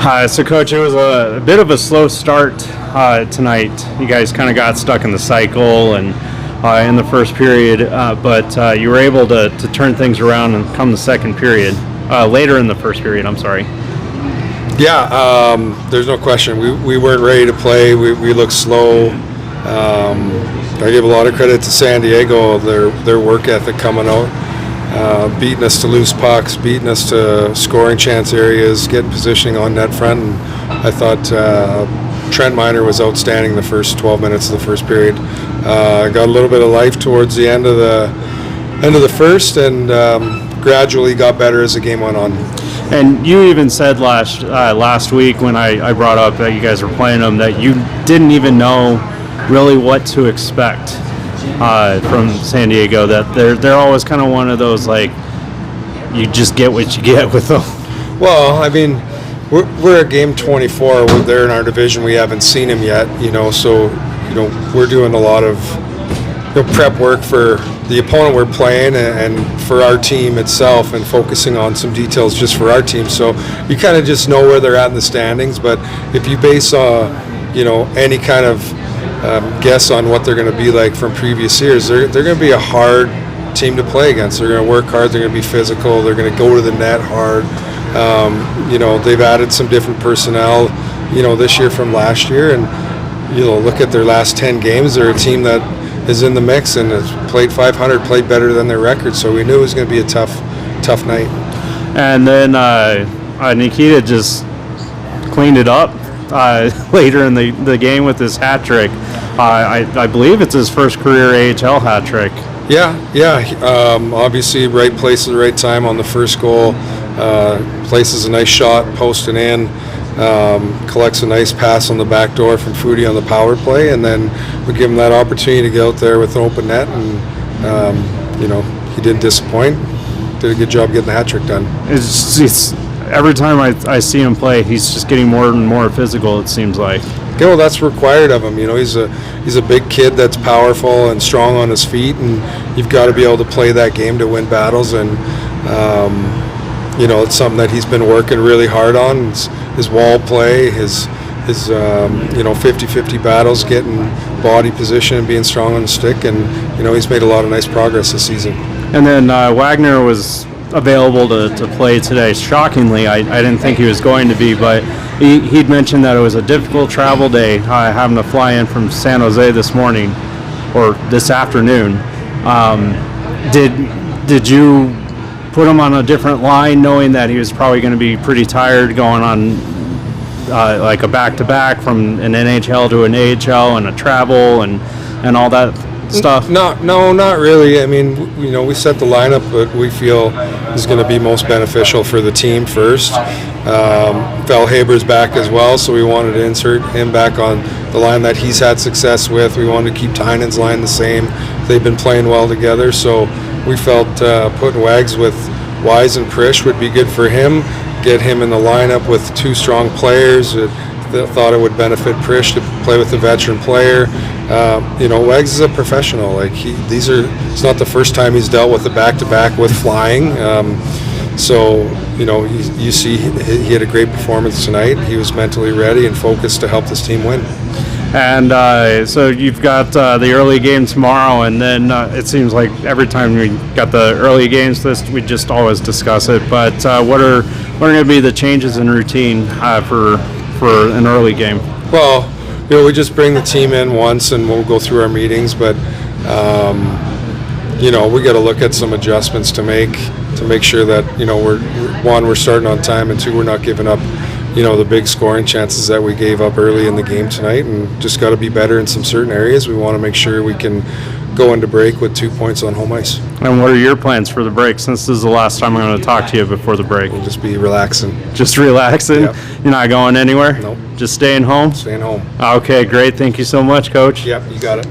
So, Coach, it was a bit of a slow start tonight. You guys kind of got stuck in the cycle and in the first period, but you were able to turn things around and come the second period, later in the first period, I'm sorry. Yeah, there's no question. We weren't ready to play. We looked slow. I give a lot of credit to San Diego, their work ethic coming out, beating us to loose pucks, beating us to scoring chance areas, getting positioning on net front. And I thought Trent Miner was outstanding the first 12 minutes of the first period. Got a little bit of life towards the end of the first, and gradually got better as the game went on. And you even said last week when I brought up that you guys were playing them that you didn't even know really what to expect from San Diego. That they're always kind of one of those, like, you just get what you get with them. Well, I mean, we're at game 24. They're in our division. We haven't seen them yet, so we're doing a lot of prep work for the opponent we're playing and for our team itself, and focusing on some details just for our team. So you kind of just know where they're at in the standings. But if you base any kind of guess on what they're going to be like from previous years, they're going to be a hard team to play against. They're going to work hard. They're going to be physical. They're going to go to the net hard. They've added some different personnel, this year from last year, and look at their last 10 games. They're a team that is in the mix and has played 500, played better than their record. So we knew it was going to be a tough night. And then Nikita just cleaned it up later in the game with his hat trick. I believe it's his first career AHL hat trick. Yeah. Obviously, right place at the right time on the first goal. Places a nice shot, posting in. Collects a nice pass on the back door from Foodie on the power play, and then we give him that opportunity to get out there with an open net, and he didn't disappoint. Did a good job getting the hat trick done. It's every time I see him play, he's just getting more and more physical, it seems like. Yeah, well, that's required of him. He's a big kid that's powerful and strong on his feet, and you've got to be able to play that game to win battles. And it's something that he's been working really hard on. His wall play, his 50-50 battles, getting body position and being strong on the stick, and he's made a lot of nice progress this season. And then Wagner was available to play today. Shockingly, I didn't think he was going to be, but he'd mentioned that it was a difficult travel day, having to fly in from San Jose this morning or this afternoon. Did you put him on a different line, knowing that he was probably going to be pretty tired going on like a back-to-back from an NHL to an AHL and a travel and all that stuff? No, not really. I mean, we set the lineup that we feel is going to be most beneficial for the team first. Fellhaber's back as well, so we wanted to insert him back on the line that he's had success with. We wanted to keep Tynan's line the same. They've been playing well together, so we felt putting Wags with Wise and Prish would be good for him. Get him in the lineup with two strong players. Thought it would benefit Prish to play with a veteran player. Wags is a professional. It's not the first time he's dealt with a back-to-back with flying. You see he had a great performance tonight. He was mentally ready and focused to help this team win. And so you've got the early game tomorrow, and then it seems like every time we got the early games list, we just always discuss it. But what are going to be the changes in routine for an early game? Well, we just bring the team in once, and we'll go through our meetings. But we got to look at some adjustments to make sure that we're starting on time, and two, we're not giving up the big scoring chances that we gave up early in the game tonight, and just got to be better in some certain areas. We want to make sure we can go into break with 2 points on home ice. And what are your plans for the break, since this is the last time I'm going to talk to you before the break? We'll just be relaxing. Just relaxing? Yep. You're not going anywhere? Nope. Just staying home? Staying home. Okay, great. Thank you so much, Coach. Yep, you got it.